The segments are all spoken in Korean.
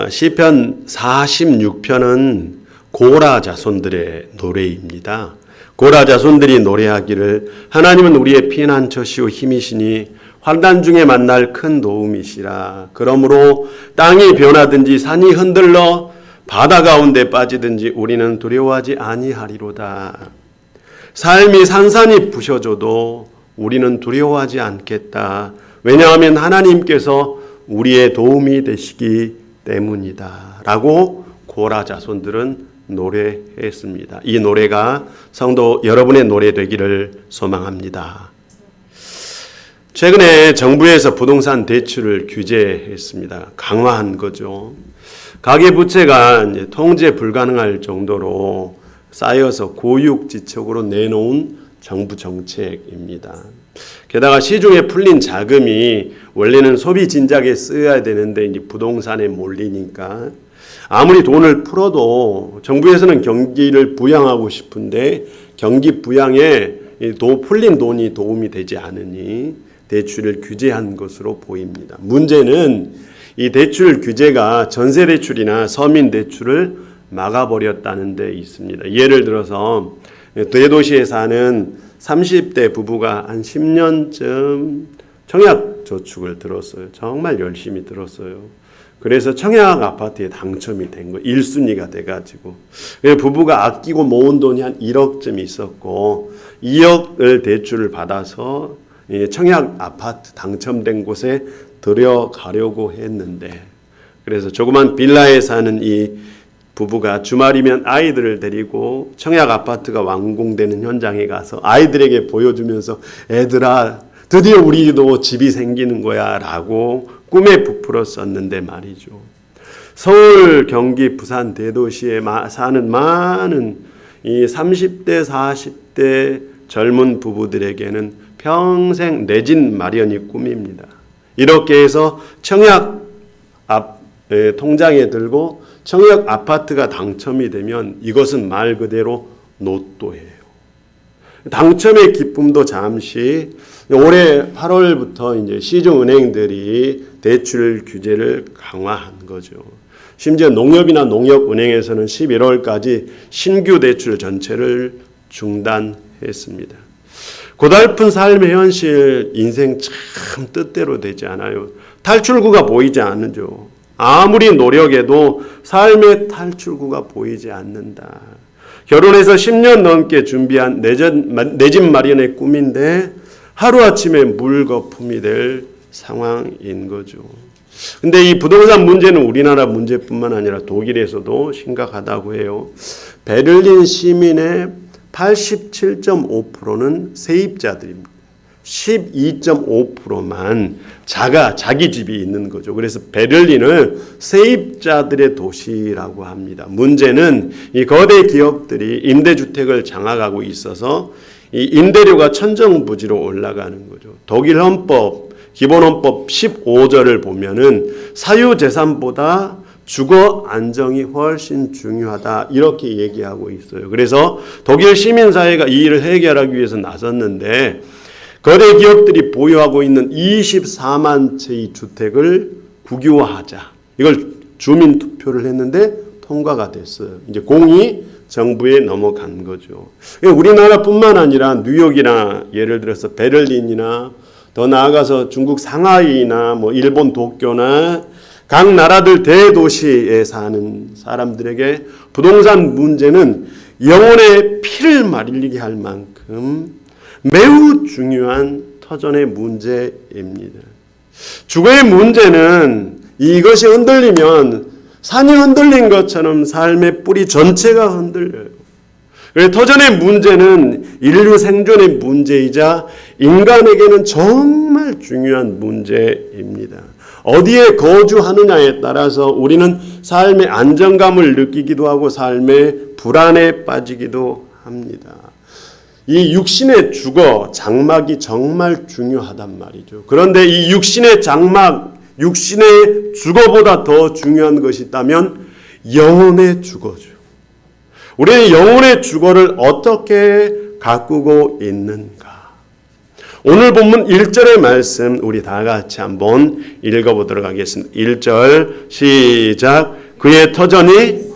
시편 46편은 고라 자손들의 노래입니다. 고라 자손들이 노래하기를 하나님은 우리의 피난처시오 힘이시니 환난 중에 만날 큰 도움이시라. 그러므로 땅이 변하든지 산이 흔들러 바다 가운데 빠지든지 우리는 두려워하지 아니하리로다. 삶이 산산이 부셔져도 우리는 두려워하지 않겠다. 왜냐하면 하나님께서 우리의 도움이 되시기 때문이다. 라고 고라 자손들은 노래했습니다. 이 노래가 성도 여러분의 노래 되기를 소망합니다. 최근에 정부에서 부동산 대출을 규제했습니다. 강화한 거죠. 가계부채가 이제 통제 불가능할 정도로 쌓여서 고육지책으로 내놓은 정부 정책입니다. 게다가 시중에 풀린 자금이 원래는 소비 진작에 쓰여야 되는데 이제 부동산에 몰리니까 아무리 돈을 풀어도 정부에서는 경기를 부양하고 싶은데 경기 부양에 풀린 돈이 도움이 되지 않으니 대출을 규제한 것으로 보입니다. 문제는 이 대출 규제가 전세 대출이나 서민 대출을 막아버렸다는 데 있습니다. 예를 들어서 대도시에 사는 30대 부부가 한 10년쯤 청약저축을 들었어요. 정말 열심히 들었어요. 그래서 청약 아파트에 당첨이 된 거예요. 1순위가 돼가지고. 부부가 아끼고 모은 돈이 한 1억쯤 있었고 2억을 대출을 받아서 청약 아파트 당첨된 곳에 들여가려고 했는데, 그래서 조그만 빌라에 사는 이 부부가 주말이면 아이들을 데리고 청약 아파트가 완공되는 현장에 가서 아이들에게 보여주면서 애들아 드디어 우리도 집이 생기는 거야 라고 꿈에 부풀었었는데 말이죠. 서울, 경기, 부산 대도시에 사는 많은 이 30대, 40대 젊은 부부들에게는 평생 내 집 마련이 꿈입니다. 이렇게 해서 청약 통장에 들고 청약 아파트가 당첨이 되면 이것은 말 그대로 로또예요. 당첨의 기쁨도 잠시, 올해 8월부터 이제 시중은행들이 대출 규제를 강화한 거죠. 심지어 농협이나 농협은행에서는 11월까지 신규 대출 전체를 중단했습니다. 고달픈 삶의 현실, 인생 참 뜻대로 되지 않아요. 탈출구가 보이지 않죠. 아무리 노력해도 삶의 탈출구가 보이지 않는다. 결혼해서 10년 넘게 준비한 내 집 마련의 꿈인데 하루아침에 물거품이 될 상황인 거죠. 근데 이 부동산 문제는 우리나라 문제뿐만 아니라 독일에서도 심각하다고 해요. 베를린 시민의 87.5%는 세입자들입니다. 12.5%만 자기 집이 있는 거죠. 그래서 베를린을 세입자들의 도시라고 합니다. 문제는 이 거대 기업들이 임대주택을 장악하고 있어서 이 임대료가 천정부지로 올라가는 거죠. 독일 헌법, 기본헌법 15절을 보면은 사유재산보다 주거 안정이 훨씬 중요하다 이렇게 얘기하고 있어요. 그래서 독일 시민사회가 이 일을 해결하기 위해서 나섰는데 거대 기업들이 보유하고 있는 24만 채의 주택을 국유화하자. 이걸 주민 투표를 했는데 통과가 됐어요. 이제 공이 정부에 넘어간 거죠. 우리나라뿐만 아니라 뉴욕이나 예를 들어서 베를린이나 더 나아가서 중국 상하이나 뭐 일본 도쿄나 각 나라들 대도시에 사는 사람들에게 부동산 문제는 영혼의 피를 말리게 할 만큼 매우 중요한 터전의 문제입니다. 주거의 문제는 이것이 흔들리면 산이 흔들린 것처럼 삶의 뿌리 전체가 흔들려요. 터전의 문제는 인류 생존의 문제이자 인간에게는 정말 중요한 문제입니다. 어디에 거주하느냐에 따라서 우리는 삶의 안정감을 느끼기도 하고 삶의 불안에 빠지기도 합니다. 이 육신의 주거, 장막이 정말 중요하단 말이죠. 그런데 이 육신의 장막, 육신의 주거보다 더 중요한 것이 있다면 영혼의 주거죠. 우리는 영혼의 주거를 어떻게 가꾸고 있는가? 오늘 본문 1절의 말씀 우리 다 같이 한번 읽어보도록 하겠습니다. 1절 시작. 그의 터전이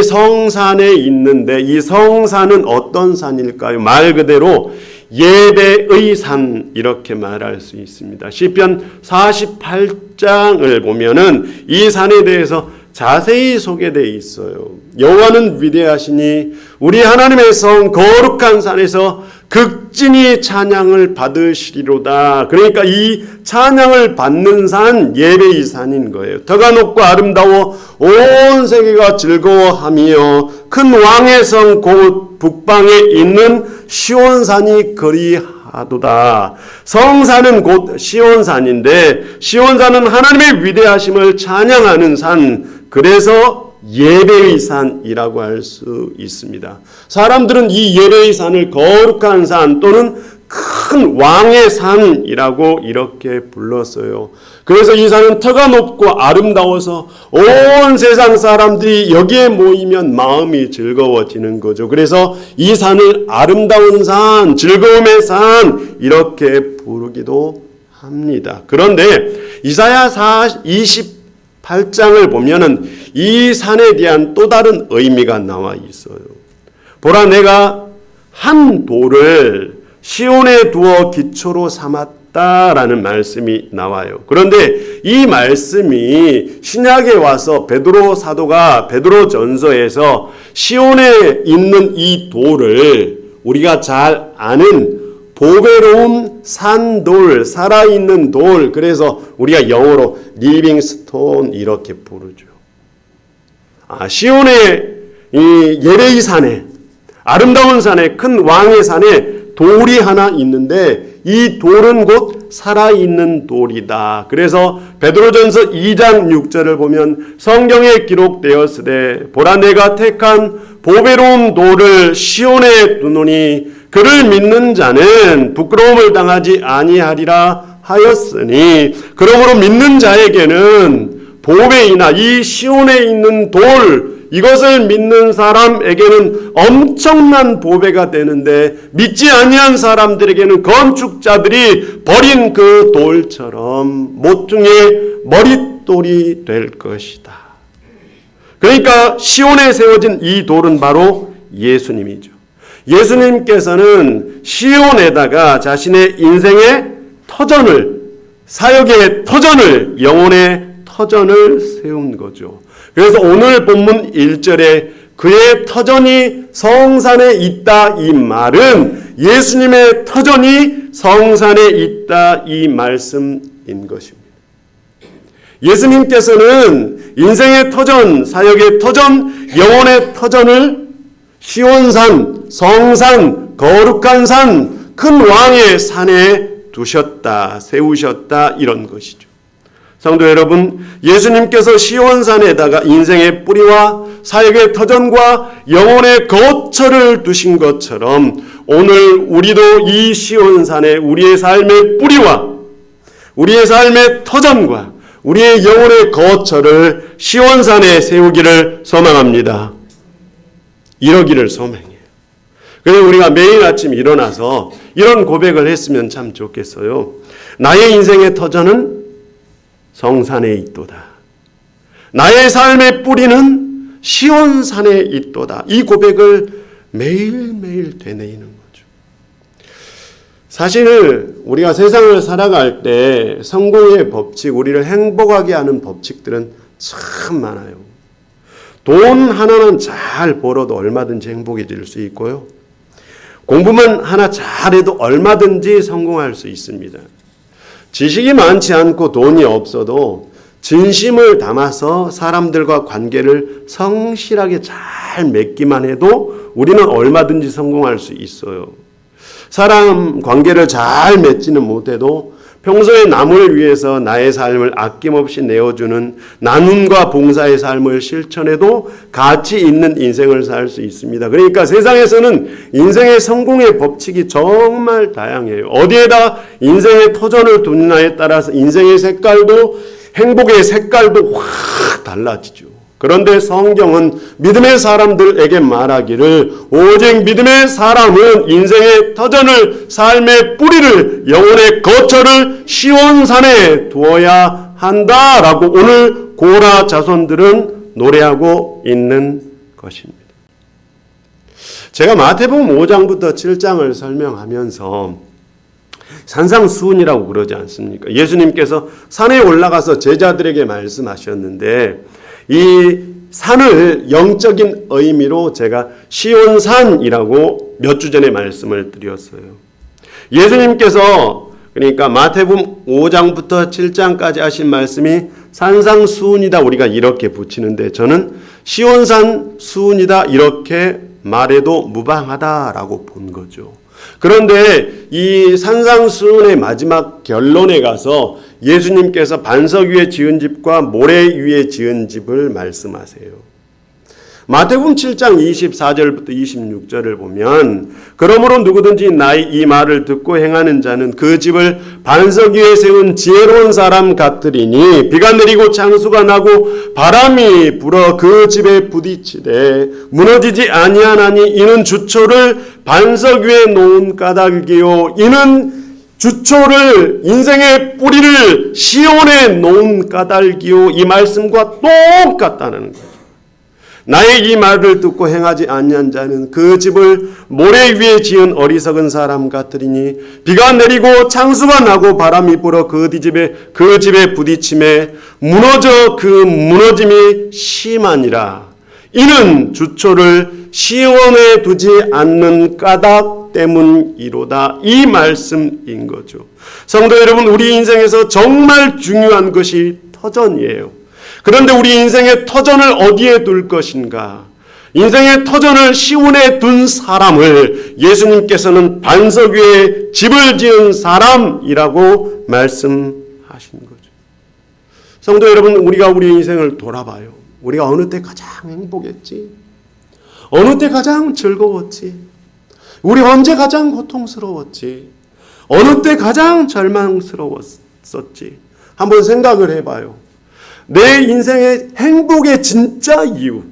성산에 있는데 이 성산은 어떤 산일까요? 말 그대로 예배의 산 이렇게 말할 수 있습니다. 시편 48장을 보면은 이 산에 대해서 자세히 소개되어 있어요. 여호와는 위대하시니 우리 하나님의 성 거룩한 산에서 극진히 찬양을 받으시리로다. 그러니까 이 찬양을 받는 산 예배의 산인 거예요. 터가 높고 아름다워 온 세계가 즐거워하며 큰 왕의 성 곧 북방에 있는 시온산이 그리하도다. 성산은 곧 시온산인데 시온산은 하나님의 위대하심을 찬양하는 산, 그래서 예배의 산이라고 할 수 있습니다. 사람들은 이 예배의 산을 거룩한 산 또는 큰 왕의 산이라고 이렇게 불렀어요. 그래서 이 산은 터가 높고 아름다워서 온 세상 사람들이 여기에 모이면 마음이 즐거워지는 거죠. 그래서 이 산을 아름다운 산, 즐거움의 산 이렇게 부르기도 합니다. 그런데 이사야 28장을 보면은 이 산에 대한 또 다른 의미가 나와 있어요. 보라, 내가 한 돌을 시온에 두어 기초로 삼았다라는 말씀이 나와요. 그런데 이 말씀이 신약에 와서 베드로 사도가 베드로전서에서 시온에 있는 이 돌을 우리가 잘 아는 보배로운 산돌, 살아있는 돌, 그래서 우리가 영어로 리빙 스톤 이렇게 부르죠. 시온의 이 예배의 산에, 아름다운 산에, 큰 왕의 산에 돌이 하나 있는데 이 돌은 곧 살아있는 돌이다. 그래서 베드로전서 2장 6절을 보면 성경에 기록되었으되 보라, 내가 택한 보배로운 돌을 시온에 두노니 그를 믿는 자는 부끄러움을 당하지 아니하리라 하였으니, 그러므로 믿는 자에게는 보배이나 이 시온에 있는 돌, 이것을 믿는 사람에게는 엄청난 보배가 되는데 믿지 아니한 사람들에게는 건축자들이 버린 그 돌처럼 모퉁이의 머릿돌이 될 것이다. 그러니까 시온에 세워진 이 돌은 바로 예수님이죠. 예수님께서는 시온에다가 자신의 인생의 터전을, 사역의 터전을, 영혼의 터전을 세운 거죠. 그래서 오늘 본문 1절에 그의 터전이 성산에 있다 이 말은 예수님의 터전이 성산에 있다 이 말씀인 것입니다. 예수님께서는 인생의 터전, 사역의 터전, 영혼의 터전을 시온산, 성산, 거룩한 산, 큰 왕의 산에 두셨다, 세우셨다 이런 것이죠. 성도 여러분, 예수님께서 시온산에다가 인생의 뿌리와 사역의 터전과 영혼의 거처를 두신 것처럼 오늘 우리도 이 시온산에 우리의 삶의 뿌리와 우리의 삶의 터전과 우리의 영혼의 거처를 시온산에 세우기를 소망합니다. 이러기를 소망해요. 그래서 우리가 매일 아침 일어나서 이런 고백을 했으면 참 좋겠어요. 나의 인생의 터전은 성산에 있도다. 나의 삶의 뿌리는 시온산에 있도다. 이 고백을 매일매일 되뇌이는 거죠. 사실 우리가 세상을 살아갈 때 성공의 법칙, 우리를 행복하게 하는 법칙들은 참 많아요. 돈 하나만 잘 벌어도 얼마든지 행복해질 수 있고요. 공부만 하나 잘해도 얼마든지 성공할 수 있습니다. 지식이 많지 않고 돈이 없어도 진심을 담아서 사람들과 관계를 성실하게 잘 맺기만 해도 우리는 얼마든지 성공할 수 있어요. 사람 관계를 잘 맺지는 못해도 평소에 남을 위해서 나의 삶을 아낌없이 내어주는 나눔과 봉사의 삶을 실천해도 가치 있는 인생을 살 수 있습니다. 그러니까 세상에서는 인생의 성공의 법칙이 정말 다양해요. 어디에다 인생의 터전을 두느냐에 따라서 인생의 색깔도 행복의 색깔도 확 달라지죠. 그런데 성경은 믿음의 사람들에게 말하기를 오직 믿음의 사람은 인생의 터전을, 삶의 뿌리를, 영혼의 거처를 시온산에 두어야 한다라고 오늘 고라 자손들은 노래하고 있는 것입니다. 제가 마태복음 5장부터 7장을 설명하면서 산상수훈이라고 그러지 않습니까? 예수님께서 산에 올라가서 제자들에게 말씀하셨는데 이 산을 영적인 의미로 제가 시온산이라고 몇 주 전에 말씀을 드렸어요. 예수님께서 그러니까 마태복음 5장부터 7장까지 하신 말씀이 산상수훈이다 우리가 이렇게 붙이는데 저는 시온산 수훈이다 이렇게 말해도 무방하다라고 본 거죠. 그런데 이 산상수훈의 마지막 결론에 가서 예수님께서 반석 위에 지은 집과 모래 위에 지은 집을 말씀하세요. 마태복음 7장 24절부터 26절을 보면 그러므로 누구든지 나의 이 말을 듣고 행하는 자는 그 집을 반석 위에 세운 지혜로운 사람 같으리니 비가 내리고 창수가 나고 바람이 불어 그 집에 부딪히되 무너지지 아니하나니 이는 주초를 반석 위에 놓은 까닭이요 이는 주초를 인생의 뿌리를 시온에 놓은 까닭이요 이 말씀과 똑같다는 거예요. 나의 이 말을 듣고 행하지 아니한 자는 그 집을 모래 위에 지은 어리석은 사람 같으리니 비가 내리고 창수가 나고 바람이 불어 그 집에 부딪힘에 무너져 그 무너짐이 심하니라. 이는 주초를 시온에 두지 않는 까닭 때문이로다. 이 말씀인 거죠. 성도 여러분, 우리 인생에서 정말 중요한 것이 터전이에요. 그런데 우리 인생의 터전을 어디에 둘 것인가? 인생의 터전을 시온에 둔 사람을 예수님께서는 반석 위에 집을 지은 사람이라고 말씀하신 거죠. 성도 여러분, 우리가 우리 인생을 돌아봐요. 우리가 어느 때 가장 행복했지? 어느 때 가장 즐거웠지? 우리 언제 가장 고통스러웠지? 어느 때 가장 절망스러웠었지? 한번 생각을 해봐요. 내 인생의 행복의 진짜 이유,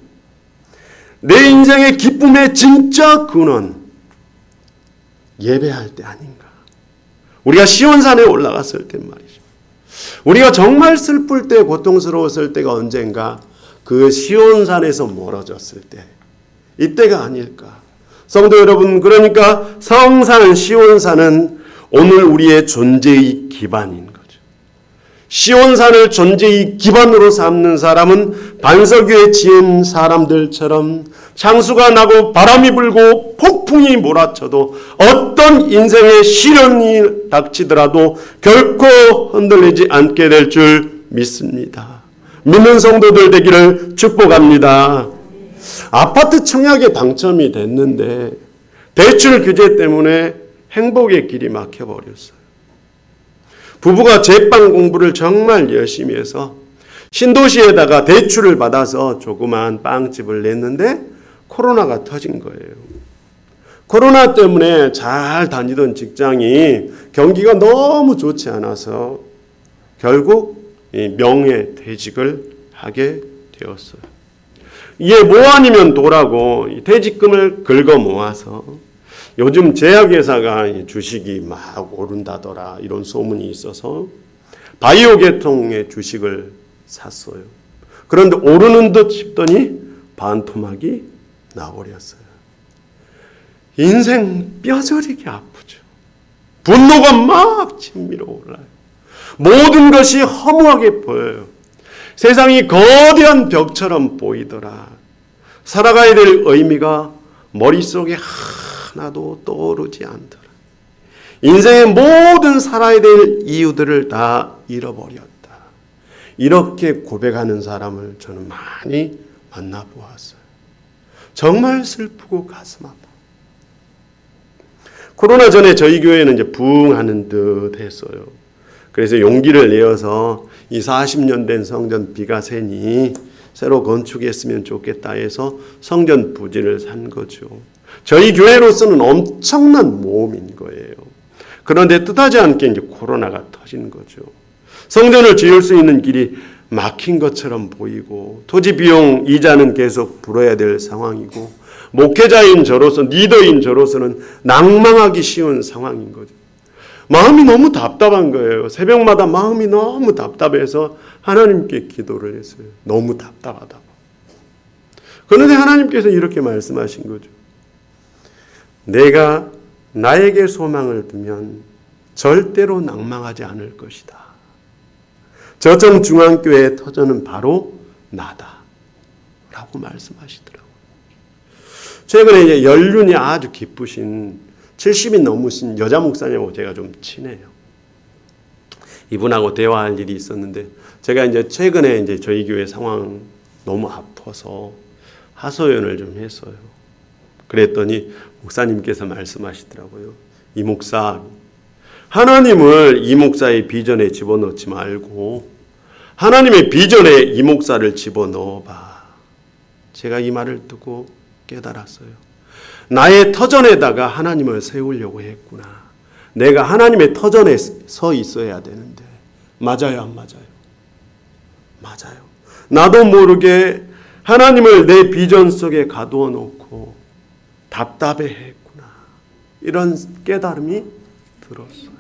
내 인생의 기쁨의 진짜 근원, 예배할 때 아닌가? 우리가 시온산에 올라갔을 때 말이죠. 우리가 정말 슬플 때, 고통스러웠을 때가 언젠가? 그 시온산에서 멀어졌을 때, 이때가 아닐까? 성도 여러분, 그러니까 성산, 시온산은 오늘 우리의 존재의 기반인 거죠. 시온산을 존재의 기반으로 삼는 사람은 반석 위에 지은 사람들처럼 창수가 나고 바람이 불고 폭풍이 몰아쳐도 어떤 인생의 시련이 닥치더라도 결코 흔들리지 않게 될 줄 믿습니다. 믿는 성도들 되기를 축복합니다. 아파트 청약에 당첨이 됐는데 대출 규제 때문에 행복의 길이 막혀버렸어요. 부부가 제빵 공부를 정말 열심히 해서 신도시에다가 대출을 받아서 조그마한 빵집을 냈는데 코로나가 터진 거예요. 코로나 때문에 잘 다니던 직장이 경기가 너무 좋지 않아서 결국 명예퇴직을 하게 되었어요. 이게 뭐 아니면 도라고 퇴직금을 긁어 모아서 요즘 제약회사가 주식이 막 오른다더라 이런 소문이 있어서 바이오 계통의 주식을 샀어요. 그런데 오르는 듯 싶더니 반토막이 나버렸어요. 인생 뼈저리게 아프죠. 분노가 막 치밀어 올라요. 모든 것이 허무하게 보여요. 세상이 거대한 벽처럼 보이더라. 살아가야 될 의미가 머릿속에 하나도 떠오르지 않더라. 인생의 모든 살아야 될 이유들을 다 잃어버렸다. 이렇게 고백하는 사람을 저는 많이 만나보았어요. 정말 슬프고 가슴 아파. 코로나 전에 저희 교회는 이제 부흥하는 듯 했어요. 그래서 용기를 내어서 이 40년 된 성전 비가 새니 새로 건축했으면 좋겠다 해서 성전 부지를 산 거죠. 저희 교회로서는 엄청난 모험인 거예요. 그런데 뜻하지 않게 이제 코로나가 터진 거죠. 성전을 지을 수 있는 길이 막힌 것처럼 보이고 토지 비용 이자는 계속 불어야 될 상황이고 목회자인 저로서 리더인 저로서는 낭망하기 쉬운 상황인 거죠. 마음이 너무 답답한 거예요. 새벽마다 마음이 너무 답답해서 하나님께 기도를 했어요. 너무 답답하다고. 그런데 하나님께서 이렇게 말씀하신 거죠. 내가 나에게 소망을 두면 절대로 낭망하지 않을 것이다. 저점 중앙교회의 터전은 바로 나다. 라고 말씀하시더라고요. 최근에 이제 연륜이 아주 깊으신 70이 넘으신 여자 목사님하고 제가 좀 친해요. 이분하고 대화할 일이 있었는데 제가 이제 최근에 이제 저희 교회 상황 너무 아파서 하소연을 좀 했어요. 그랬더니 목사님께서 말씀하시더라고요. 이 목사, 하나님을 이 목사의 비전에 집어넣지 말고 하나님의 비전에 이 목사를 집어넣어봐. 제가 이 말을 듣고 깨달았어요. 나의 터전에다가 하나님을 세우려고 했구나. 내가 하나님의 터전에 서 있어야 되는데. 맞아요, 안 맞아요? 맞아요. 나도 모르게 하나님을 내 비전 속에 가두어 놓고 답답해했구나. 이런 깨달음이 들었어요.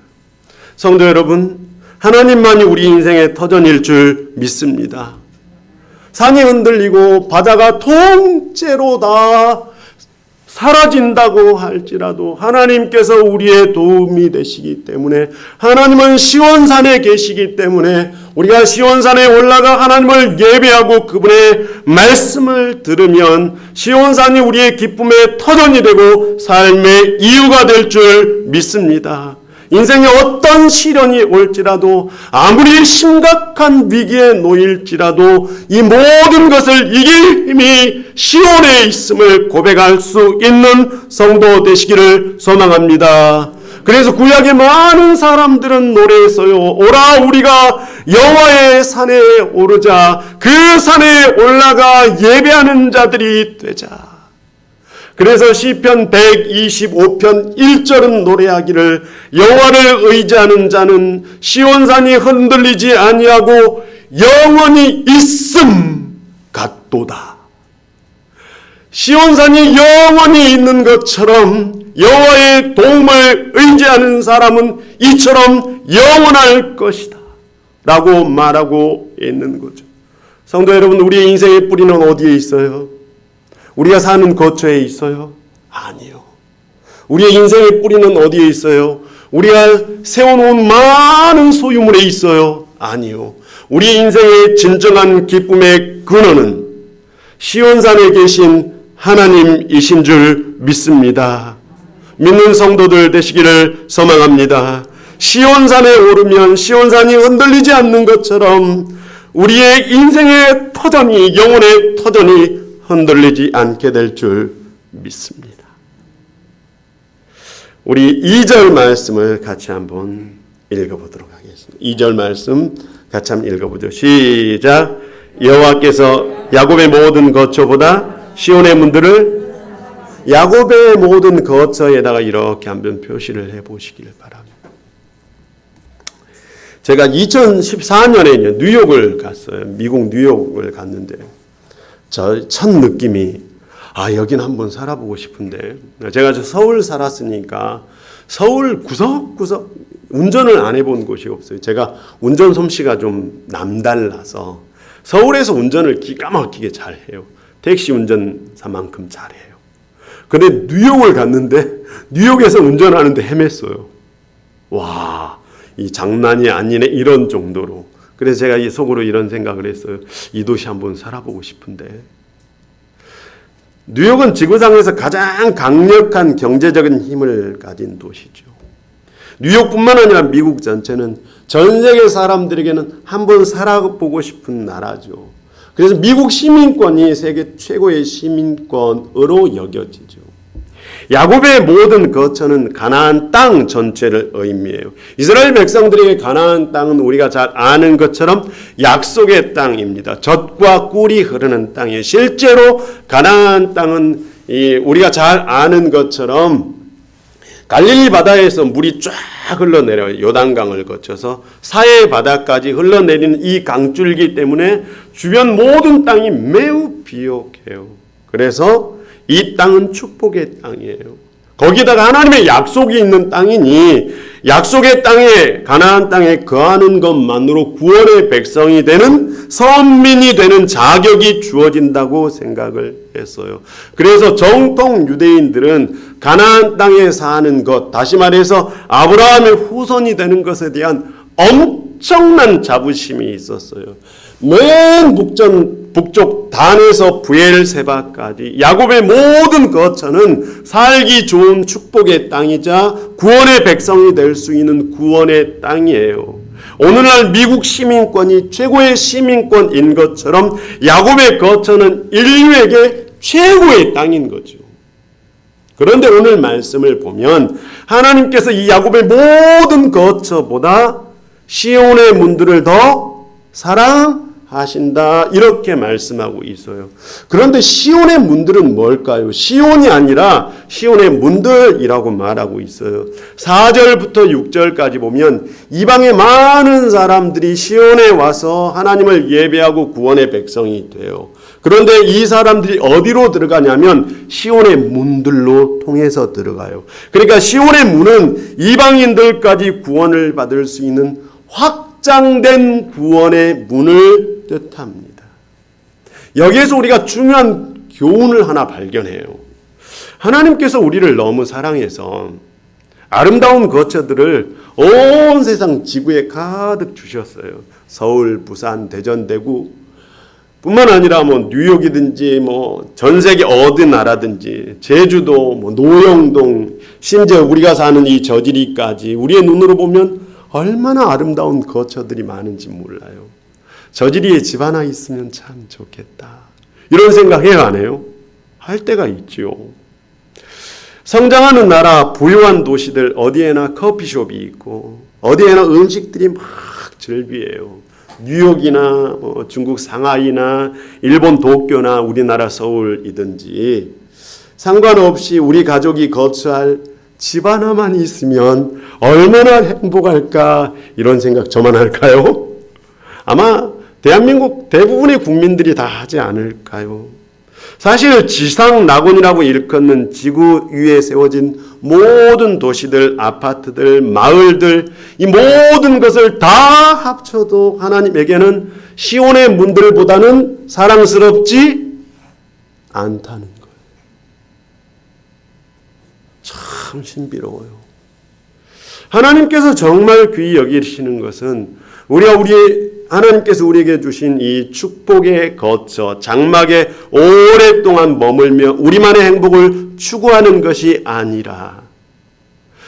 성도 여러분, 하나님만이 우리 인생의 터전일 줄 믿습니다. 산이 흔들리고 바다가 통째로 다 사라진다고 할지라도 하나님께서 우리의 도움이 되시기 때문에, 하나님은 시온산에 계시기 때문에 우리가 시온산에 올라가 하나님을 예배하고 그분의 말씀을 들으면 시온산이 우리의 기쁨의 터전이 되고 삶의 이유가 될 줄 믿습니다. 인생에 어떤 시련이 올지라도, 아무리 심각한 위기에 놓일지라도 이 모든 것을 이길 힘이 시온에 있음을 고백할 수 있는 성도 되시기를 소망합니다. 그래서 구약의 많은 사람들은 노래했어요. 오라 우리가 여호와의 산에 오르자. 그 산에 올라가 예배하는 자들이 되자. 그래서 시편 125편 1절은 노래하기를, 여호와를 의지하는 자는 시온산이 흔들리지 아니하고 영원히 있음 같도다. 시온산이 영원히 있는 것처럼 여호와의 도움을 의지하는 사람은 이처럼 영원할 것이다 라고 말하고 있는 거죠. 성도 여러분, 우리의 인생의 뿌리는 어디에 있어요? 우리가 사는 거처에 있어요? 아니요. 우리의 인생의 뿌리는 어디에 있어요? 우리가 세워놓은 많은 소유물에 있어요? 아니요. 우리 인생의 진정한 기쁨의 근원은 시온산에 계신 하나님이신 줄 믿습니다. 믿는 성도들 되시기를 소망합니다. 시온산에 오르면 시온산이 흔들리지 않는 것처럼 우리의 인생의 터전이, 영혼의 터전이 흔들리지 않게 될 줄 믿습니다. 우리 2절 말씀을 같이 한번 읽어보도록 하겠습니다. 2절 말씀 같이 한번 읽어보죠. 시작. 여호와께서 야곱의 모든 거처보다 시온의 문들을, 야곱의 모든 거처에다가 이렇게 한번 표시를 해보시길 바랍니다. 제가 2014년에 뉴욕을 갔어요. 미국 뉴욕을 갔는데 저 첫 느낌이, 여긴 한번 살아보고 싶은데, 제가 서울 살았으니까 서울 구석구석 운전을 안 해본 곳이 없어요. 제가 운전 솜씨가 좀 남달라서 서울에서 운전을 기가 막히게 잘해요. 택시 운전사만큼 잘해요. 근데 뉴욕을 갔는데 뉴욕에서 운전하는데 헤맸어요. 와, 이 장난이 아니네, 이런 정도로. 그래서 제가 이 속으로 이런 생각을 했어요. 이 도시 한번 살아보고 싶은데. 뉴욕은 지구상에서 가장 강력한 경제적인 힘을 가진 도시죠. 뉴욕뿐만 아니라 미국 전체는 전 세계 사람들에게는 한번 살아보고 싶은 나라죠. 그래서 미국 시민권이 세계 최고의 시민권으로 여겨지죠. 야곱의 모든 거처는 가나안 땅 전체를 의미해요. 이스라엘 백성들에게 가나안 땅은 우리가 잘 아는 것처럼 약속의 땅입니다. 젖과 꿀이 흐르는 땅이에요. 실제로 가나안 땅은 우리가 잘 아는 것처럼 갈릴리 바다에서 물이 쫙 흘러내려요. 요단강을 거쳐서 사해 바다까지 흘러내리는 이 강줄기 때문에 주변 모든 땅이 매우 비옥해요. 그래서 이 땅은 축복의 땅이에요. 거기다가 하나님의 약속이 있는 땅이니 약속의 땅에 가나안 땅에 거하는 것만으로 구원의 백성이 되는 선민이 되는 자격이 주어진다고 생각을 했어요. 그래서 정통 유대인들은 가나안 땅에 사는 것, 다시 말해서 아브라함의 후손이 되는 것에 대한 엄청난 자부심이 있었어요. 맨 북쪽 단에서 부엘세바까지 야곱의 모든 거처는 살기 좋은 축복의 땅이자 구원의 백성이 될 수 있는 구원의 땅이에요. 오늘날 미국 시민권이 최고의 시민권인 것처럼 야곱의 거처는 인류에게 최고의 땅인 거죠. 그런데 오늘 말씀을 보면 하나님께서 이 야곱의 모든 거처보다 시온의 문들을 더 사랑하신다 이렇게 말씀하고 있어요. 그런데 시온의 문들은 뭘까요? 시온이 아니라 시온의 문들이라고 말하고 있어요. 4절부터 6절까지 보면 이방의 많은 사람들이 시온에 와서 하나님을 예배하고 구원의 백성이 돼요. 그런데 이 사람들이 어디로 들어가냐면 시온의 문들로 통해서 들어가요. 그러니까 시온의 문은 이방인들까지 구원을 받을 수 있는 확장된 구원의 문을 뜻합니다. 여기에서 우리가 중요한 교훈을 하나 발견해요. 하나님께서 우리를 너무 사랑해서 아름다운 거처들을 온 세상 지구에 가득 주셨어요. 서울, 부산, 대전, 대구 뿐만 아니라 뉴욕이든지 전 세계 어느 나라든지 제주도, 노영동, 심지어 우리가 사는 이 저지리까지 우리의 눈으로 보면 얼마나 아름다운 거처들이 많은지 몰라요. 저지리에 집 하나 있으면 참 좋겠다. 이런 생각 해요, 안 해요? 할 때가 있죠. 성장하는 나라, 부유한 도시들 어디에나 커피숍이 있고 어디에나 음식들이 막 즐비해요. 뉴욕이나 중국 상하이나 일본 도쿄나 우리나라 서울이든지 상관없이 우리 가족이 거처할 집 하나만 있으면 얼마나 행복할까 이런 생각 저만 할까요? 아마 대한민국 대부분의 국민들이 다 하지 않을까요? 사실 지상낙원이라고 일컫는 지구 위에 세워진 모든 도시들, 아파트들, 마을들 이 모든 것을 다 합쳐도 하나님에게는 시온의 문들보다는 사랑스럽지 않다는 거예요. 참 신비로워요. 하나님께서 정말 귀히 여기시는 것은 하나님께서 우리에게 주신 이 축복의 거처, 장막에 오랫동안 머물며 우리만의 행복을 추구하는 것이 아니라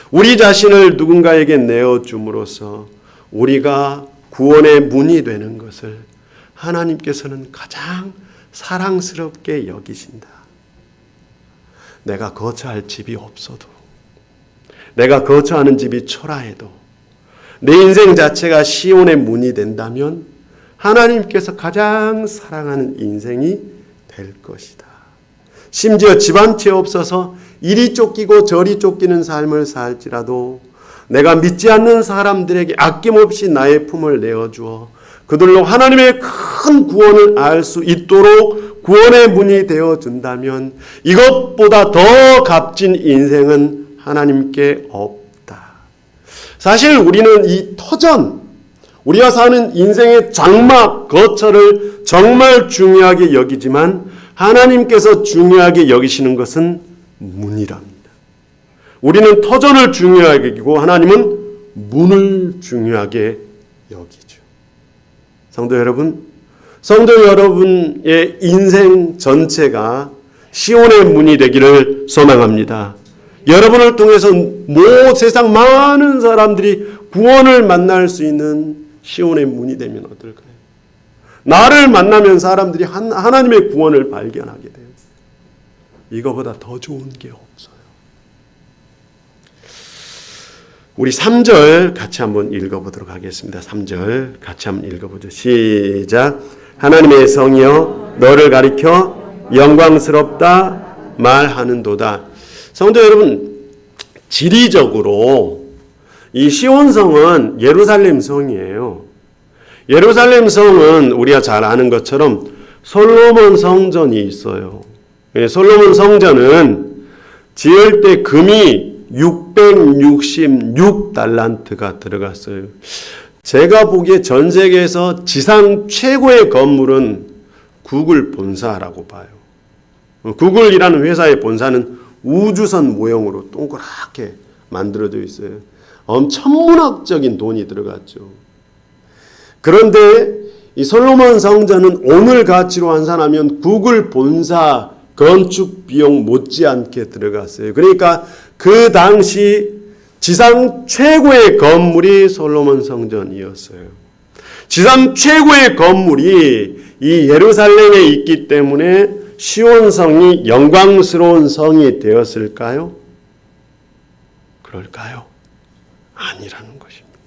우리 자신을 누군가에게 내어줌으로써 우리가 구원의 문이 되는 것을 하나님께서는 가장 사랑스럽게 여기신다. 내가 거처할 집이 없어도, 내가 거처하는 집이 초라해도 내 인생 자체가 시온의 문이 된다면 하나님께서 가장 사랑하는 인생이 될 것이다. 심지어 집 한 채 없어서 이리 쫓기고 저리 쫓기는 삶을 살지라도 내가 믿지 않는 사람들에게 아낌없이 나의 품을 내어주어 그들로 하나님의 큰 구원을 알 수 있도록 구원의 문이 되어준다면 이것보다 더 값진 인생은 하나님께 없다. 사실 우리는 이 터전, 우리가 사는 인생의 장막, 거처를 정말 중요하게 여기지만 하나님께서 중요하게 여기시는 것은 문이랍니다. 우리는 터전을 중요하게 여기고 하나님은 문을 중요하게 여기죠. 성도 여러분의 인생 전체가 시온의 문이 되기를 소망합니다. 여러분을 통해서 세상 많은 사람들이 구원을 만날 수 있는 시온의 문이 되면 어떨까요? 나를 만나면 사람들이 하나님의 구원을 발견하게 돼요. 이거보다 더 좋은 게 없어요. 우리 3절 같이 한번 읽어보도록 하겠습니다. 3절 같이 한번 읽어보죠. 시작. 하나님의 성이여 너를 가리켜 영광스럽다 말하는도다. 성도 여러분, 지리적으로 이 시온성은 예루살렘 성이에요. 예루살렘 성은 우리가 잘 아는 것처럼 솔로몬 성전이 있어요. 솔로몬 성전은 지을 때 금이 666달란트가 들어갔어요. 제가 보기에 전 세계에서 지상 최고의 건물은 구글 본사라고 봐요. 구글이라는 회사의 본사는 우주선 모형으로 동그랗게 만들어져 있어요. 천문학적인 돈이 들어갔죠. 그런데 이 솔로몬 성전은 오늘 가치로 환산하면 구글 본사 건축 비용 못지않게 들어갔어요. 그러니까 그 당시 지상 최고의 건물이 솔로몬 성전이었어요. 지상 최고의 건물이 이 예루살렘에 있기 때문에 시온성이 영광스러운 성이 되었을까요? 그럴까요? 아니라는 것입니다.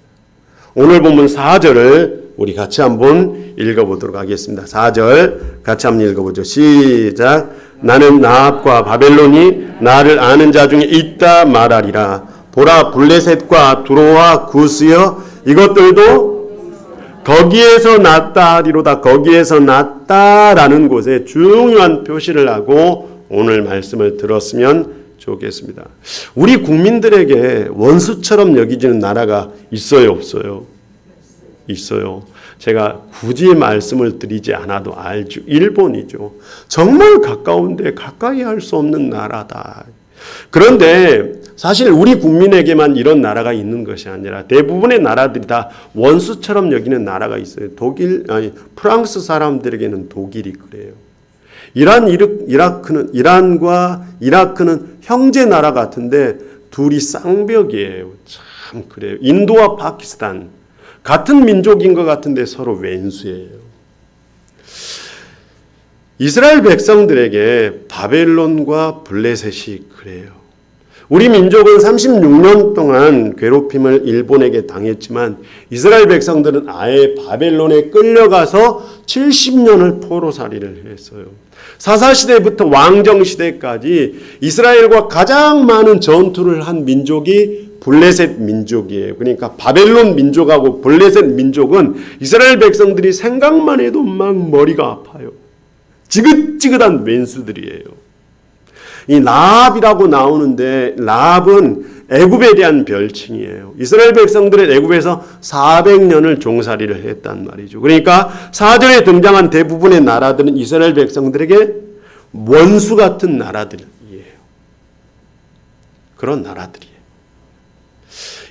오늘 본문 4절을 우리 같이 한번 읽어보도록 하겠습니다. 4절 같이 한번 읽어보죠. 시작. 나는 나합과 바벨론이 나를 아는 자 중에 있다 말하리라. 보라, 블레셋과 두로와 구스여 이것들도 거기에서 났다 하리로다. 거기에서 났다라는 곳에 중요한 표시를 하고 오늘 말씀을 들었으면 좋겠습니다. 우리 국민들에게 원수처럼 여기지는 나라가 있어요, 없어요? 있어요. 제가 굳이 말씀을 드리지 않아도 알죠. 일본이죠. 정말 가까운데 가까이 할 수 없는 나라다. 그런데 사실 우리 국민에게만 이런 나라가 있는 것이 아니라 대부분의 나라들이 다 원수처럼 여기는 나라가 있어요. 프랑스 사람들에게는 독일이 그래요. 이란과 이라크는 형제 나라 같은데 둘이 쌍벽이에요. 참 그래요. 인도와 파키스탄 같은 민족인 것 같은데 서로 왼수예요. 이스라엘 백성들에게 바벨론과 블레셋이 그래요. 우리 민족은 36년 동안 괴롭힘을 일본에게 당했지만 이스라엘 백성들은 아예 바벨론에 끌려가서 70년을 포로살이를 했어요. 사사시대부터 왕정시대까지 이스라엘과 가장 많은 전투를 한 민족이 블레셋 민족이에요. 그러니까 바벨론 민족하고 블레셋 민족은 이스라엘 백성들이 생각만 해도 막 머리가 아파요. 지긋지긋한 왼수들이에요. 이 라합이라고 나오는데 라합은 애굽에 대한 별칭이에요. 이스라엘 백성들은 애굽에서 400년을 종살이를 했단 말이죠. 그러니까 4절에 등장한 대부분의 나라들은 이스라엘 백성들에게 원수 같은 나라들이에요. 그런 나라들이에요.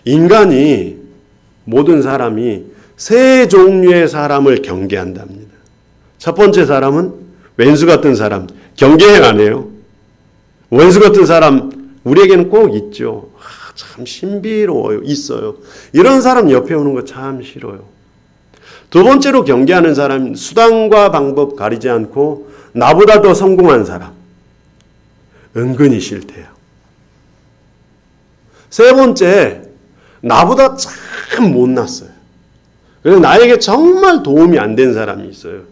인간이 모든 사람이 세 종류의 사람을 경계한답니다. 첫 번째 사람은 왼수 같은 사람, 경계 안 해요. 원수 같은 사람 우리에게는 꼭 있죠. 참 신비로워요. 있어요. 이런 사람 옆에 오는 거 참 싫어요. 두 번째로 경계하는 사람은 수단과 방법 가리지 않고 나보다 더 성공한 사람. 은근히 싫대요. 세 번째, 나보다 참 못났어요. 그래서 나에게 정말 도움이 안 된 사람이 있어요.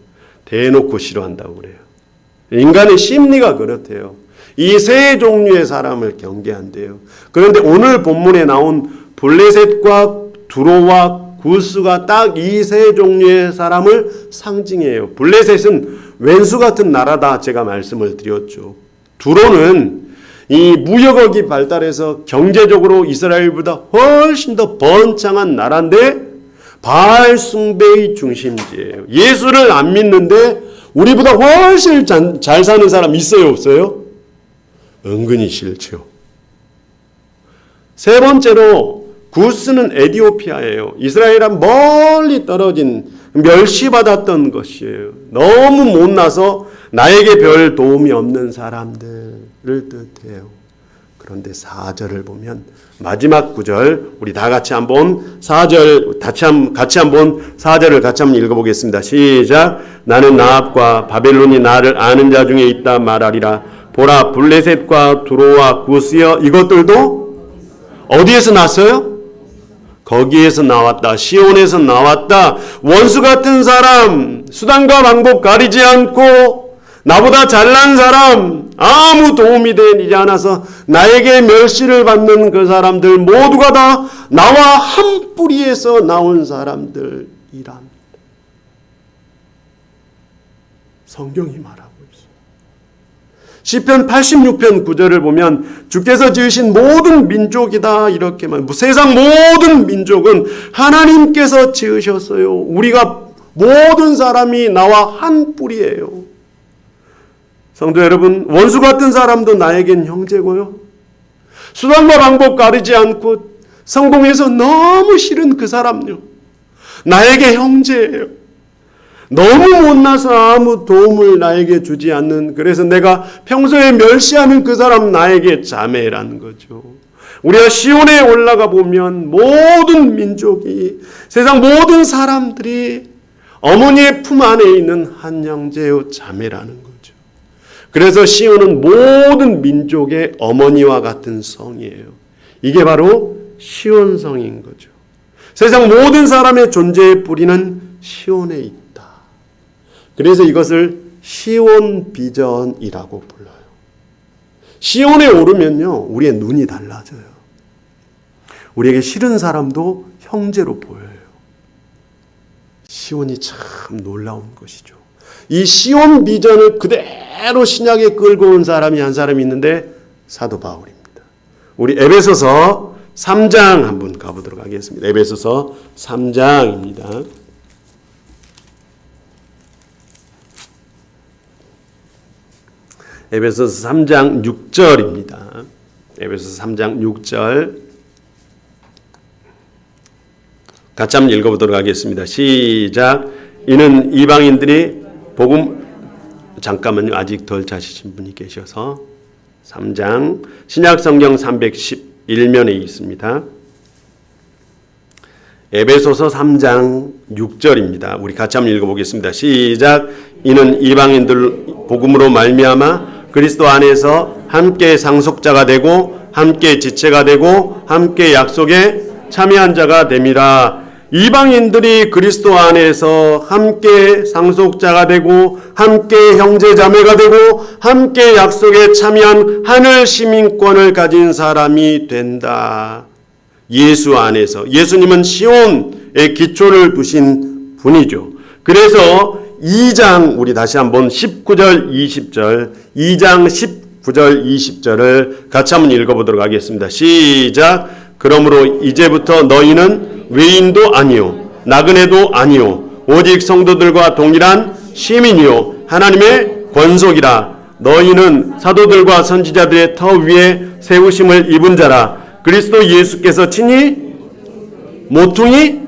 대놓고 싫어한다고 그래요. 인간의 심리가 그렇대요. 이 세 종류의 사람을 경계한대요. 그런데 오늘 본문에 나온 블레셋과 두로와 구스가 딱 이 세 종류의 사람을 상징해요. 블레셋은 왼수 같은 나라다 제가 말씀을 드렸죠. 두로는 이 무역업이 발달해서 경제적으로 이스라엘보다 훨씬 더 번창한 나라인데 바알 숭배의 중심지예요. 예수를 안 믿는데 우리보다 훨씬 잘 사는 사람 있어요, 없어요? 은근히 싫죠. 세 번째로 구스는 에티오피아예요. 이스라엘은 멀리 떨어진 멸시받았던 것이에요. 너무 못나서 나에게 별 도움이 없는 사람들을 뜻해요. 그런데 4절을 보면 마지막 구절 우리 다 같이 한번 4절 같이 한번 4절을 같이 한번 읽어보겠습니다. 시작. 나는 나합과 바벨론이 나를 아는 자 중에 있다 말하리라. 보라, 블레셋과 두로와 구스여 이것들도 어디에서 났어요? 거기에서 나왔다. 시온에서 나왔다. 원수 같은 사람, 수단과 방법 가리지 않고 나보다 잘난 사람, 아무 도움이 되지 않아서 나에게 멸시를 받는 그 사람들 모두가 다 나와 한 뿌리에서 나온 사람들이랍니다. 성경이 말하고 있어요. 시편 86편 9절을 보면 주께서 지으신 모든 민족이다 이렇게 말. 세상 모든 민족은 하나님께서 지으셨어요. 우리가 모든 사람이 나와 한 뿌리예요. 성도 여러분, 원수 같은 사람도 나에겐 형제고요. 수단과 방법 가리지 않고 성공해서 너무 싫은 그 사람요. 나에게 형제예요. 너무 못나서 아무 도움을 나에게 주지 않는, 그래서 내가 평소에 멸시하는 그 사람 나에게 자매라는 거죠. 우리가 시온에 올라가 보면 모든 민족이, 세상 모든 사람들이 어머니의 품 안에 있는 한 형제요 자매라는 거죠. 그래서 시온은 모든 민족의 어머니와 같은 성이에요. 이게 바로 시온성인 거죠. 세상 모든 사람의 존재의 뿌리는 시온에 있다. 그래서 이것을 시온 비전이라고 불러요. 시온에 오르면요, 우리의 눈이 달라져요. 우리에게 싫은 사람도 형제로 보여요. 시온이 참 놀라운 것이죠. 이 시온 비전을 그대로 신약에 끌고 온 사람이 한 사람이 있는데 사도 바울입니다. 우리 에베소서 3장 한번 가보도록 하겠습니다. 에베소서 3장입니다. 에베소서 3장 6절입니다. 에베소서 3장 6절 같이 한번 읽어보도록 하겠습니다. 시작. 이는 이방인들이 복음, 잠깐만요. 아직 덜 자시신 분이 계셔서 3장 신약성경 311면에 있습니다. 에베소서 3장 6절입니다. 우리 같이 한번 읽어보겠습니다. 시작. 이는 이방인들 복음으로 말미암아 그리스도 안에서 함께 상속자가 되고 함께 지체가 되고 함께 약속에 참여한 자가 됨이라. 이방인들이 그리스도 안에서 함께 상속자가 되고 함께 형제자매가 되고 함께 약속에 참여한 하늘 시민권을 가진 사람이 된다. 예수 안에서. 예수님은 시온의 기초를 두신 분이죠. 그래서 2장 우리 다시 한번 19절 20절 2장 19절 20절을 같이 한번 읽어보도록 하겠습니다. 시작. 그러므로 이제부터 너희는 외인도 아니요 나그네도 아니요 오직 성도들과 동일한 시민이요 하나님의 권속이라. 너희는 사도들과 선지자들의 터 위에 세우심을 입은 자라. 그리스도 예수께서 친히 모퉁이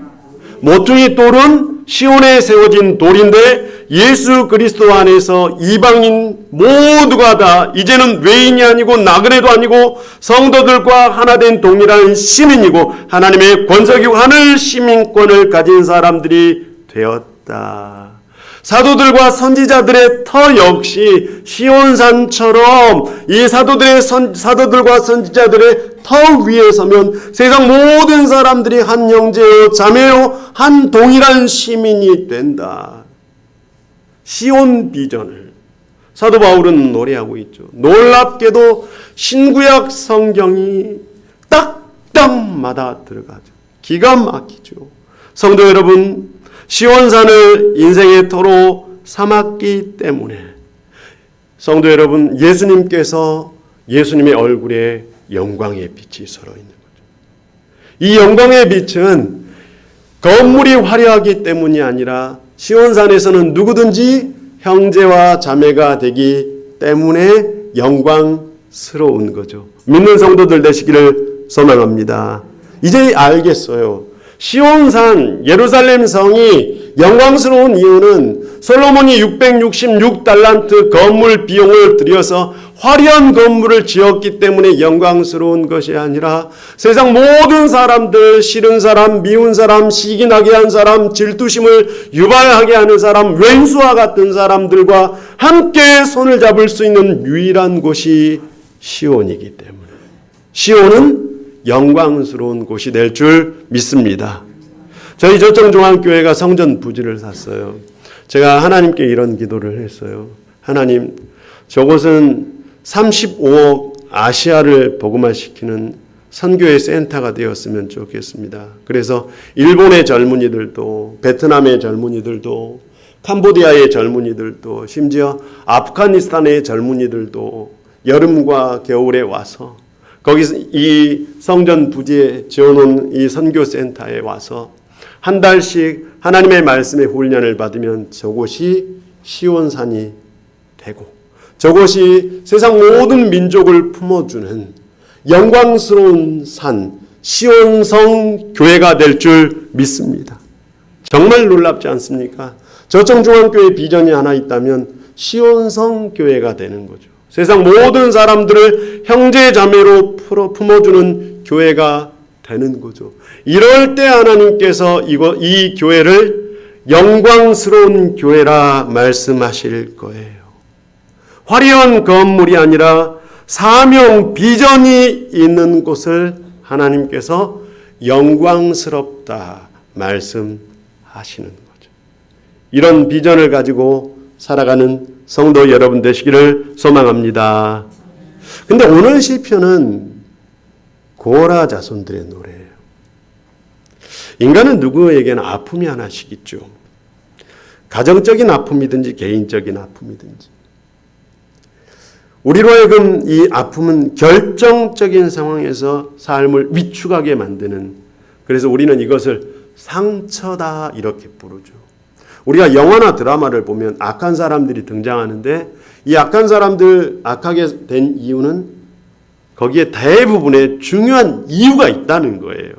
돌은 시온에 세워진 돌인데 예수 그리스도 안에서 이방인 모두가 다 이제는 외인이 아니고 나그네도 아니고 성도들과 하나 된 동일한 시민이고 하나님의 권속이고 하늘 시민권을 가진 사람들이 되었다. 사도들과 선지자들의 터 역시 시온산처럼 이 사도들과 선지자들의 터 위에 서면 세상 모든 사람들이 한 형제요 자매요 한 동일한 시민이 된다. 시온 비전을 사도 바울은 노래하고 있죠. 놀랍게도 신구약 성경이 딱딱마다 들어가죠. 기가 막히죠. 성도 여러분, 시온산을 인생의 터로 삼았기 때문에 성도 여러분, 예수님께서 예수님의 얼굴에 영광의 빛이 서려 있는 거죠. 이 영광의 빛은 건물이 화려하기 때문이 아니라 시온산에서는 누구든지 형제와 자매가 되기 때문에 영광스러운 거죠. 믿는 성도들 되시기를 소망합니다. 이제 알겠어요. 시온산 예루살렘 성이 영광스러운 이유는 솔로몬이 666달란트 건물 비용을 들여서 화려한 건물을 지었기 때문에 영광스러운 것이 아니라 세상 모든 사람들, 싫은 사람, 미운 사람, 시기나게 한 사람, 질투심을 유발하게 하는 사람, 왼수와 같은 사람들과 함께 손을 잡을 수 있는 유일한 곳이 시온이기 때문에 시온은 영광스러운 곳이 될 줄 믿습니다. 저희 저청중앙교회가 성전 부지를 샀어요. 제가 하나님께 이런 기도를 했어요. 하나님, 저곳은 35억 아시아를 복음화시키는 선교의 센터가 되었으면 좋겠습니다. 그래서 일본의 젊은이들도, 베트남의 젊은이들도, 캄보디아의 젊은이들도, 심지어 아프가니스탄의 젊은이들도 여름과 겨울에 와서 거기서 이 성전 부지에 지어놓은 이 선교센터에 와서 한 달씩 하나님의 말씀의 훈련을 받으면 저곳이 시온산이 되고, 저곳이 세상 모든 민족을 품어주는 영광스러운 산 시온성 교회가 될 줄 믿습니다. 정말 놀랍지 않습니까? 저청중앙교회 비전이 하나 있다면 시온성 교회가 되는 거죠. 세상 모든 사람들을 형제 자매로 품어주는 교회가 되는 거죠. 이럴 때 하나님께서 이 교회를 영광스러운 교회라 말씀하실 거예요. 화려한 건물이 아니라 사명 비전이 있는 곳을 하나님께서 영광스럽다 말씀하시는 거죠. 이런 비전을 가지고 살아가는 성도 여러분 되시기를 소망합니다. 근데 오늘 시편은 고라 자손들의 노래예요. 인간은 누구에게나 아픔이 하나씩 있죠. 가정적인 아픔이든지 개인적인 아픔이든지. 우리로 하여금 이 아픔은 결정적인 상황에서 삶을 위축하게 만드는, 그래서 우리는 이것을 상처다 이렇게 부르죠. 우리가 영화나 드라마를 보면 악한 사람들이 등장하는데 이 악한 사람들 악하게 된 이유는 거기에 대부분의 중요한 이유가 있다는 거예요.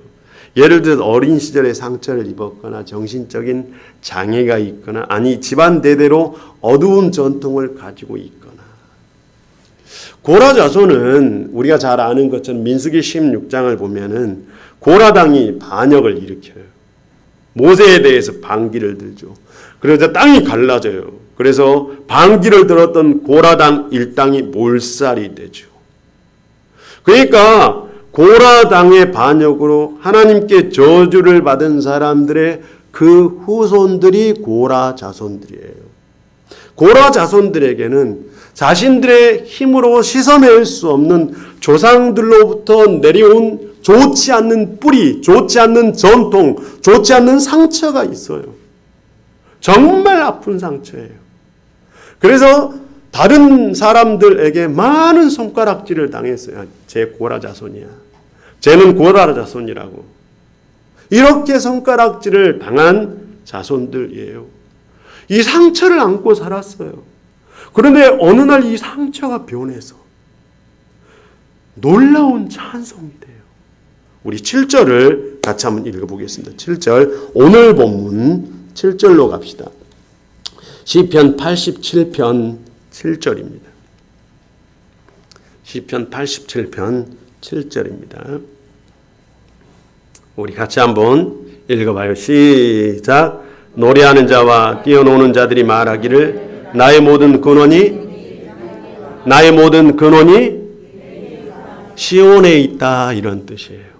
예를 들어 어린 시절에 상처를 입었거나 정신적인 장애가 있거나 아니 집안 대대로 어두운 전통을 가지고 있거나. 고라 자손은 우리가 잘 아는 것처럼 민수기 16장을 보면은 고라당이 반역을 일으켜요. 모세에 대해서 반기를 들죠. 그러자 땅이 갈라져요. 그래서 반기를 들었던 고라당 일당이 몰살이 되죠. 그러니까 고라당의 반역으로 하나님께 저주를 받은 사람들의 그 후손들이 고라 자손들이에요. 고라 자손들에게는 자신들의 힘으로 씻어낼 수 없는 조상들로부터 내려온 좋지 않는 뿌리, 좋지 않는 전통, 좋지 않는 상처가 있어요. 정말 아픈 상처예요. 그래서 다른 사람들에게 많은 손가락질을 당했어요. 쟤 고라 자손이야. 쟤는 고라 자손이라고. 이렇게 손가락질을 당한 자손들이에요. 이 상처를 안고 살았어요. 그런데 어느 날 이 상처가 변해서 놀라운 찬송이 돼요. 우리 7절을 같이 한번 읽어보겠습니다. 7절, 오늘 본문 7절로 갑시다. 시편 87편 7절입니다. 시편 87편 7절입니다. 우리 같이 한번 읽어봐요. 시작. 노래하는 자와 뛰어노는 자들이 말하기를 나의 모든 근원이 시온에 있다, 이런 뜻이에요.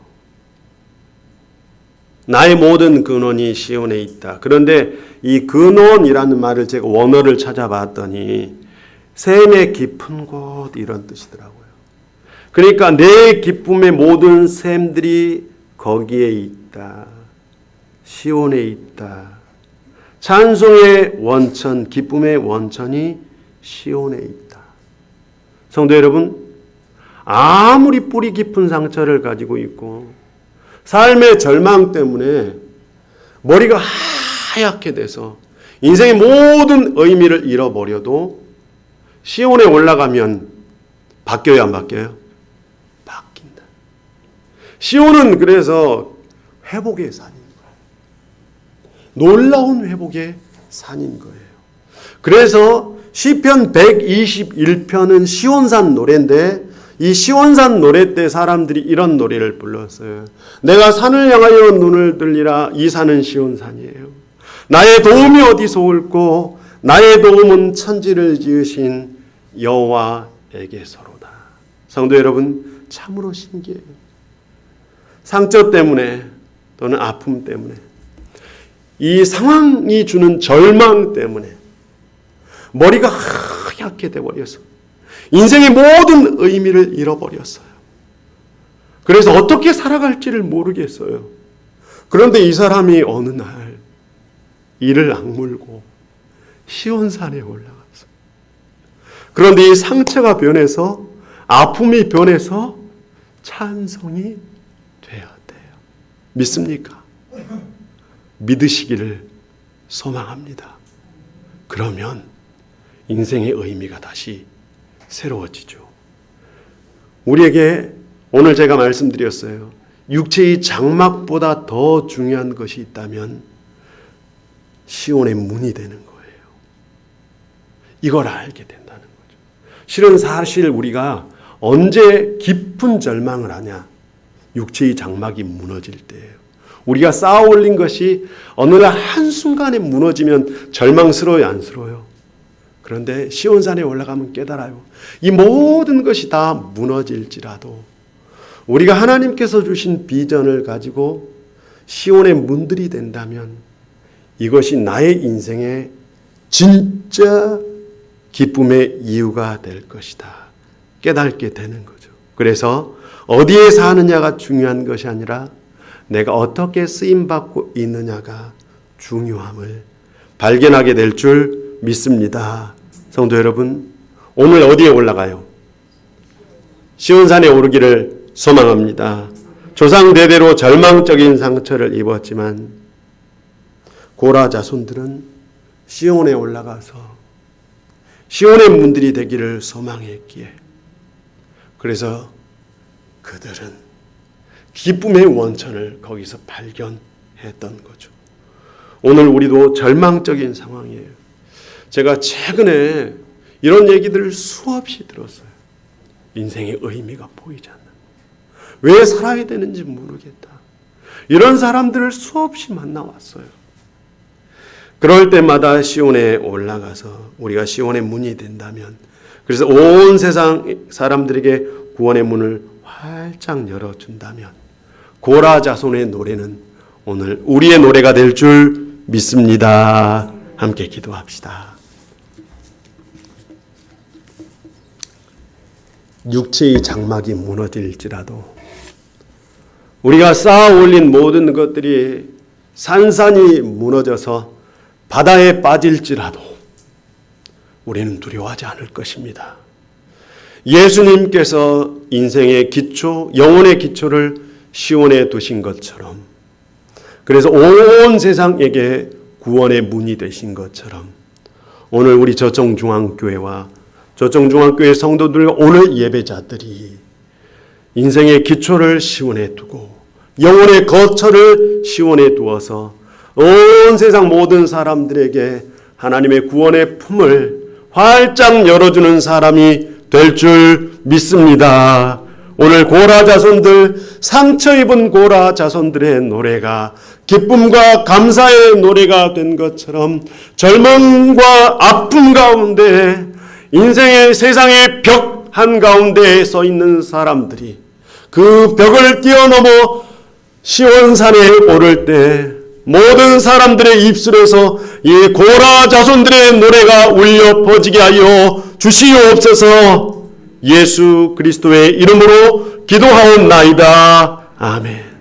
나의 모든 근원이 시온에 있다. 그런데 이 근원이라는 말을 제가 원어를 찾아봤더니 샘의 깊은 곳, 이런 뜻이더라고요. 그러니까 내 기쁨의 모든 샘들이 거기에 있다. 시온에 있다. 찬송의 원천, 기쁨의 원천이 시온에 있다. 성도 여러분, 아무리 뿌리 깊은 상처를 가지고 있고 삶의 절망 때문에 머리가 하얗게 돼서 인생의 모든 의미를 잃어버려도 시온에 올라가면 바뀌어요, 안 바뀌어요? 바뀐다. 시온은 그래서 회복의 산인 거예요. 놀라운 회복의 산인 거예요. 그래서 시편 121편은 시온산 노래인데 이 시온산 노래 때 사람들이 이런 노래를 불렀어요. 내가 산을 향하여 눈을 들리라. 이 산은 시온산이에요. 나의 도움이 어디서 올꼬? 나의 도움은 천지를 지으신 여호와에게서로다. 성도 여러분, 참으로 신기해요. 상처 때문에 또는 아픔 때문에 이 상황이 주는 절망 때문에 머리가 하얗게 돼버려서 인생의 모든 의미를 잃어버렸어요. 그래서 어떻게 살아갈지를 모르겠어요. 그런데 이 사람이 어느 날 이를 악물고 시온산에 올라갔어요. 그런데 이 상처가 변해서, 아픔이 변해서 찬송이 되었대요. 믿습니까? 믿으시기를 소망합니다. 그러면 인생의 의미가 다시 새로워지죠. 우리에게 오늘 제가 말씀드렸어요. 육체의 장막보다 더 중요한 것이 있다면 시온의 문이 되는 거예요. 이걸 알게 된다는 거죠. 실은 사실 우리가 언제 깊은 절망을 하냐? 육체의 장막이 무너질 때예요. 우리가 쌓아 올린 것이 어느 날 한순간에 무너지면 절망스러워요, 안스러워요? 그런데 시온산에 올라가면 깨달아요. 이 모든 것이 다 무너질지라도 우리가 하나님께서 주신 비전을 가지고 시온의 문들이 된다면 이것이 나의 인생의 진짜 기쁨의 이유가 될 것이다. 깨닫게 되는 거죠. 그래서 어디에 사느냐가 중요한 것이 아니라 내가 어떻게 쓰임받고 있느냐가 중요함을 발견하게 될 줄 믿습니다. 성도 여러분, 오늘 어디에 올라가요? 시온산에 오르기를 소망합니다. 조상 대대로 절망적인 상처를 입었지만 고라 자손들은 시온에 올라가서 시온의 문들이 되기를 소망했기에, 그래서 그들은 기쁨의 원천을 거기서 발견했던 거죠. 오늘 우리도 절망적인 상황이에요. 제가 최근에 이런 얘기들을 수없이 들었어요. 인생의 의미가 보이지 않는다. 왜 살아야 되는지 모르겠다. 이런 사람들을 수없이 만나왔어요. 그럴 때마다 시온에 올라가서 우리가 시온의 문이 된다면, 그래서 온 세상 사람들에게 구원의 문을 활짝 열어준다면 고라 자손의 노래는 오늘 우리의 노래가 될 줄 믿습니다. 함께 기도합시다. 육체의 장막이 무너질지라도 우리가 쌓아 올린 모든 것들이 산산이 무너져서 바다에 빠질지라도 우리는 두려워하지 않을 것입니다. 예수님께서 인생의 기초, 영혼의 기초를 시온에 두신 것처럼, 그래서 온 세상에게 구원의 문이 되신 것처럼 오늘 우리 저정중앙교회와 저정중앙교회 성도들과 오늘 예배자들이 인생의 기초를 시온에 두고 영혼의 거처를 시온에 두어서 온 세상 모든 사람들에게 하나님의 구원의 품을 활짝 열어주는 사람이 될 줄 믿습니다. 오늘 고라 자손들, 상처 입은 고라 자손들의 노래가 기쁨과 감사의 노래가 된 것처럼 절망과 아픔 가운데 인생의 세상의 벽 한가운데에 서 있는 사람들이 그 벽을 뛰어넘어 시온산에 오를 때 모든 사람들의 입술에서 이 고라 자손들의 노래가 울려 퍼지게 하여 주시옵소서. 예수 그리스도의 이름으로 기도하옵나이다. 아멘.